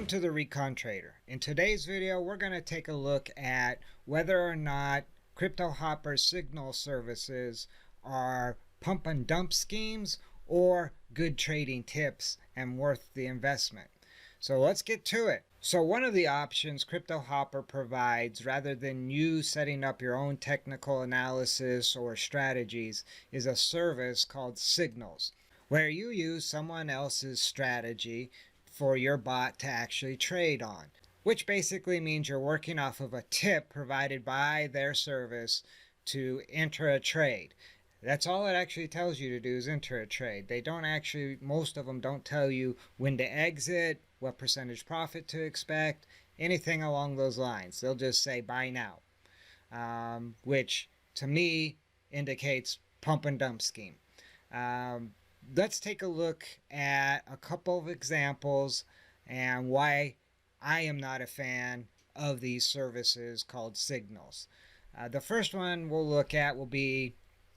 to the Recon Trader. In today's video, we're going to take a look at whether or not CryptoHopper signal services are pump and dump schemes or good trading tips and worth the investment. So let's get to it. So one of the options CryptoHopper provides, rather than you setting up your own technical analysis or strategies, is a service called Signals, where you use someone else's strategy for your bot to actually trade on, which basically means you're working off of a tip provided by their service to enter a trade. That's all it actually tells you to do, is enter a trade. They don't actually, most of them don't tell you when to exit, what percentage profit to expect, anything along those lines. They'll just say buy now, which to me indicates pump and dump scheme. Let's take a look at a couple of examples and why I am not a fan of these services called Signals. The first one we'll look at will be,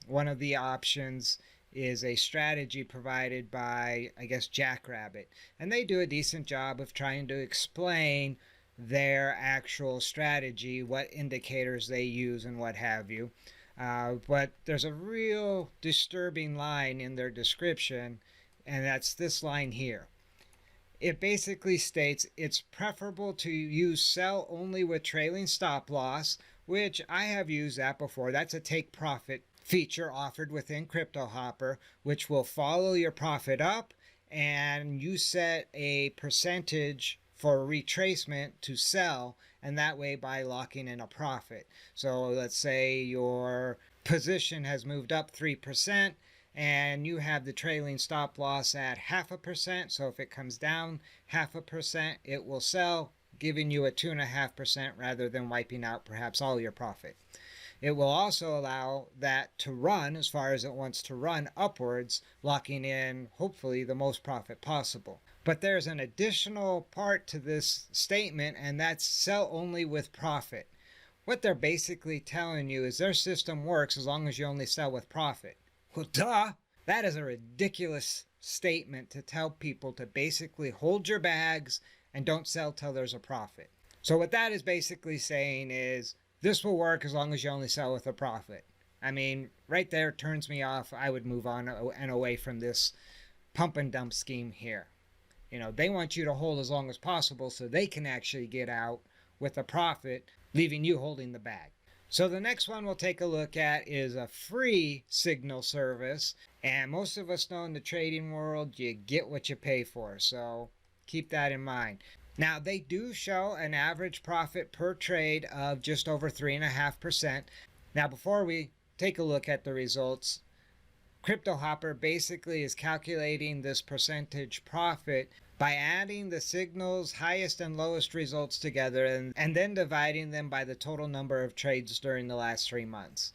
one of the options is a strategy provided by, I guess, Jackrabbit. And they do a decent job of trying to explain their actual strategy, what indicators they use and what have you. But there's a real disturbing line in their description, and that's this line here. It basically states it's preferable to use sell only with trailing stop loss, which I have used that before. That's a take profit feature offered within CryptoHopper, which will follow your profit up, and you set a percentage for retracement to sell, and that way by locking in a profit. So let's say your position has moved up 3% and you have the trailing stop loss at 0.5%. So if it comes down 0.5%, it will sell, giving you a 2.5% rather than wiping out perhaps all your profit. It will also allow that to run as far as it wants to run upwards, locking in hopefully the most profit possible. But there's an additional part to this statement, and that's sell only with profit. What they're basically telling you is their system works as long as you only sell with profit. Well, duh! That is a ridiculous statement to tell people to basically hold your bags and don't sell till there's a profit. So what that is basically saying is this will work as long as you only sell with a profit. I mean, right there turns me off. I would move on and away from this pump and dump scheme here. You know, they want you to hold as long as possible so they can actually get out with a profit, leaving you holding the bag. So the next one we'll take a look at is a free signal service. And most of us know in the trading world, you get what you pay for. So keep that in mind. Now, they do show an average profit per trade of just over 3.5%. Now, before we take a look at the results, CryptoHopper basically is calculating this percentage profit by adding the signals' highest and lowest results together and then dividing them by the total number of trades during the last 3 months.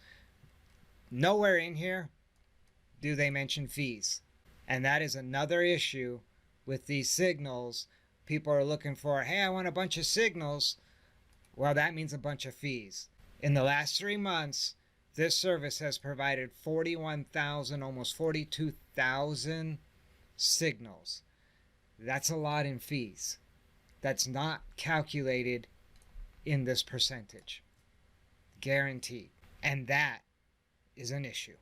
Nowhere in here do they mention fees. And that is another issue with these signals. People are looking for, hey, I want a bunch of signals. Well, that means a bunch of fees. In the last 3 months, this service has provided 41,000, almost 42,000 signals. That's a lot in fees. That's not calculated in this percentage. Guaranteed. And that is an issue.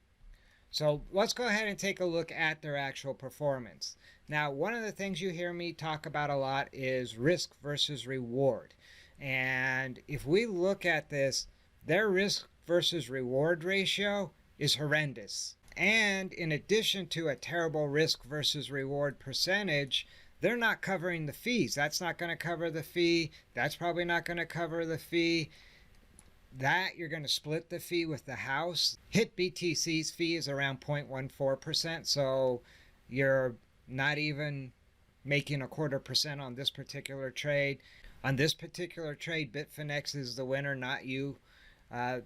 So let's go ahead and take a look at their actual performance. Now, one of the things you hear me talk about a lot is risk versus reward. And if we look at this, their risk versus reward ratio is horrendous. And in addition to a terrible risk versus reward percentage, they're not covering the fees. That's not going to cover the fee. That's probably not going to cover the fee. That you're going to split the fee with the house. HitBTC's fee is around 0.14%, so you're not even making 0.25% on this particular trade. On this particular trade, Bitfinex is the winner, not you.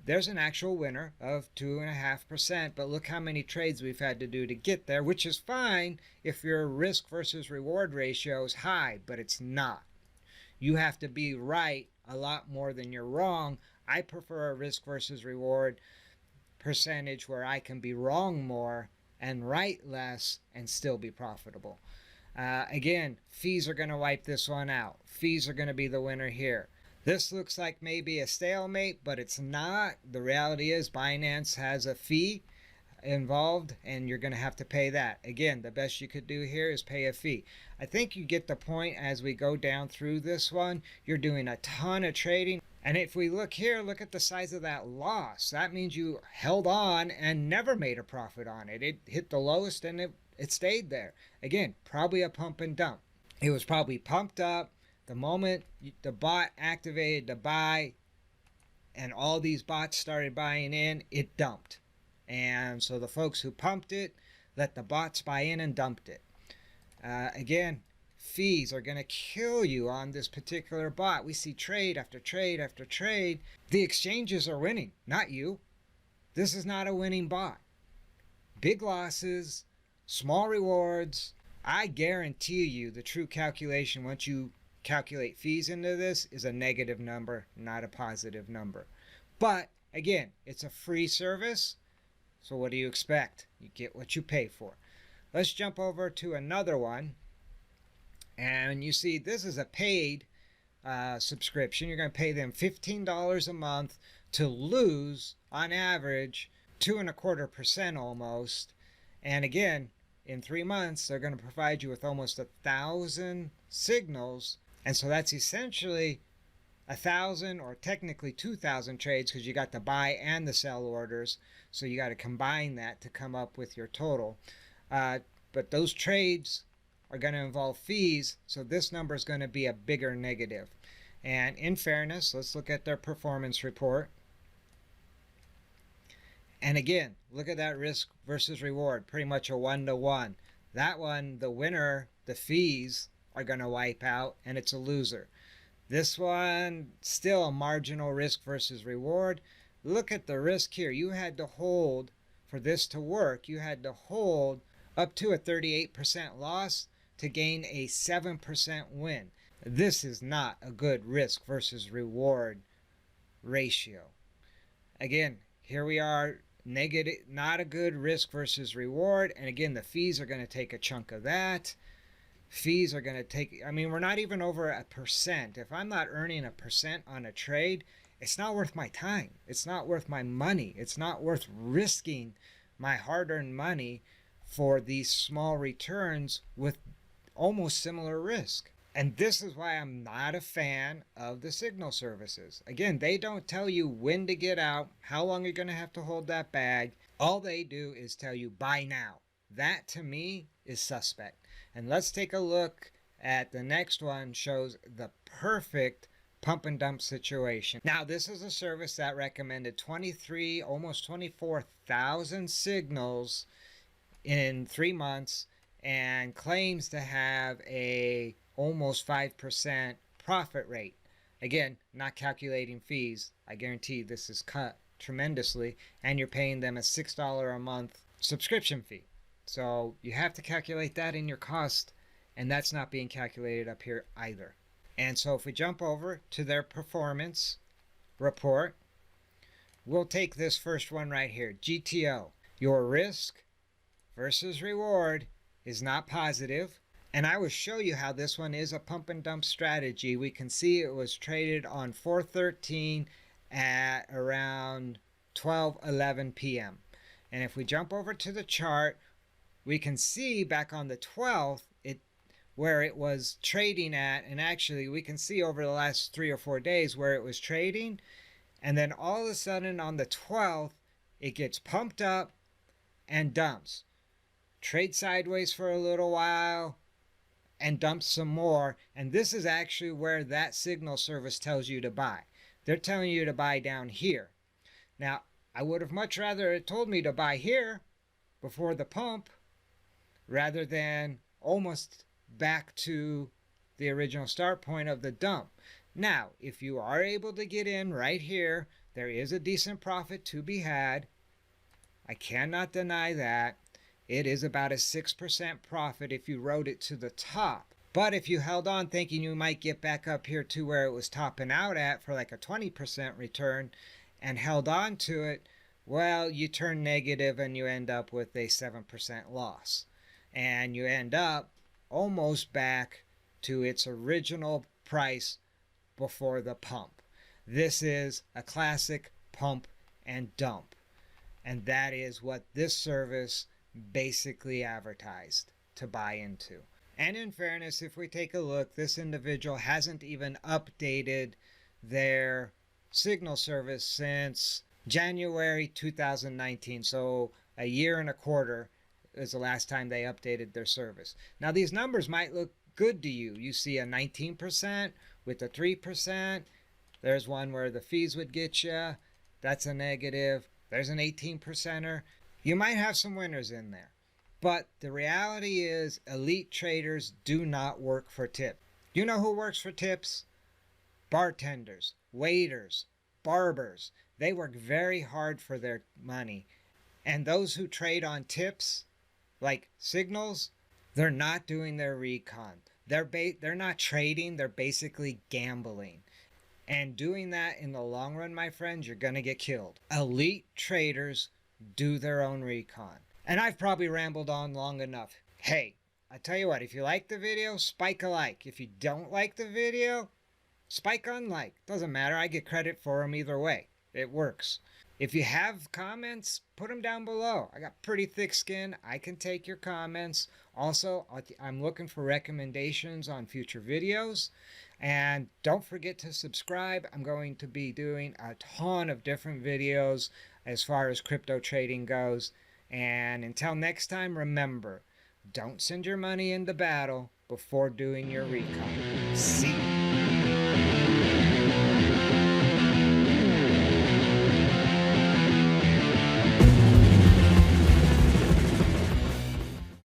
There's an actual winner of 2.5%, but look how many trades we've had to do to get there, which is fine if your risk versus reward ratio is high, but it's not. You have to be right a lot more than you're wrong. I prefer a risk versus reward percentage where I can be wrong more and right less and still be profitable. Again, fees are going to wipe this one out. Fees are going to be the winner here. This looks like maybe a stalemate, but it's not. The reality is Binance has a fee involved, and you're going to have to pay that. Again, the best you could do here is pay a fee. I think you get the point as we go down through this one. You're doing a ton of trading. And if we look here, look at the size of that loss. That means you held on and never made a profit on it. It hit the lowest and it stayed there. Again, probably a pump and dump. It was probably pumped up. The moment the bot activated the buy and all these bots started buying in, it dumped. And so the folks who pumped it let the bots buy in and dumped it. Again, fees are going to kill you on this particular bot. We see trade after trade after trade. The exchanges are winning, not you. This is not a winning bot. Big losses, small rewards. I guarantee you the true calculation once you calculate fees into this is a negative number, not a positive number. But again, it's a free service. So what do you expect? You get what you pay for. Let's jump over to another one. And you see this is a paid subscription. You're going to pay them $15 a month to lose, on average, 2.25% almost. And again, in 3 months, they're going to provide you with almost 1,000 signals. And so that's essentially 1,000 or technically 2,000 trades because you got the buy and the sell orders. So you got to combine that to come up with your total. But those trades are going to involve fees. So this number is going to be a bigger negative. And in fairness, let's look at their performance report. And again, look at that risk versus reward, pretty much a 1-to-1. That one, the winner, the fees are going to wipe out, and it's a loser. This one, still a marginal risk versus reward. Look at the risk here. You had to hold, for this to work, you had to hold up to a 38% loss to gain a 7% win. This is not a good risk versus reward ratio. Again, here we are, negative, not a good risk versus reward. And again, the fees are going to take a chunk of that. Fees are going to take, I mean, we're not even over 1%. If I'm not earning 1% on a trade, it's not worth my time. It's not worth my money. It's not worth risking my hard-earned money for these small returns with almost similar risk. And this is why I'm not a fan of the signal services. Again, they don't tell you when to get out, how long you're going to have to hold that bag. All they do is tell you buy now. That to me is suspect. And let's take a look at the next one. Shows the perfect pump and dump situation. Now, this is a service that recommended 23, almost 24,000 signals in 3 months and claims to have a almost 5% profit rate. Again, not calculating fees. I guarantee this is cut tremendously, and you're paying them a $6 a month subscription fee. So you have to calculate that in your cost, and that's not being calculated up here either. And so if we jump over to their performance report, we'll take this first one right here, GTO. Your risk versus reward is not positive. And I will show you how this one is a pump and dump strategy. We can see it was traded on 4/13 at around 12:11 p.m. And if we jump over to the chart, we can see back on the 12th where it was trading at, and actually we can see over the last 3 or 4 days where it was trading, and then all of a sudden on the 12th it gets pumped up and dumps. Trade sideways for a little while and dump some more, and this is actually where that signal service tells you to buy. They're telling you to buy down here. Now, I would have much rather it told me to buy here before the pump rather than almost back to the original start point of the dump. Now, if you are able to get in right here, there is a decent profit to be had. I cannot deny that. It is about a 6% profit if you rode it to the top. But if you held on thinking you might get back up here to where it was topping out at for like a 20% return and held on to it, well, you turn negative and you end up with a 7% loss. And you end up almost back to its original price before the pump. This is a classic pump and dump. And that is what this service basically advertised to buy into. And in fairness, if we take a look, this individual hasn't even updated their signal service since January 2019. So a year and a quarter is the last time they updated their service. Now these numbers might look good to you. You see a 19% with a 3%. There's one where the fees would get you. That's a negative. There's an 18%er. You might have some winners in there. But the reality is elite traders do not work for tips. You know who works for tips? Bartenders, waiters, barbers. They work very hard for their money. And those who trade on tips, like signals, they're not doing their recon. They're not trading, they're basically gambling. And doing that in the long run, my friends, you're going to get killed. Elite traders do their own recon. And I've probably rambled on long enough. Hey, I tell you what, if you like the video, spike a like. If you don't like the video, spike unlike. Doesn't matter, I get credit for them either way. It works. If you have comments, put them down below. I got pretty thick skin. I can take your comments. Also, I'm looking for recommendations on future videos. And don't forget to subscribe. I'm going to be doing a ton of different videos as far as crypto trading goes. And until next time, remember, don't send your money into battle before doing your recon. See you.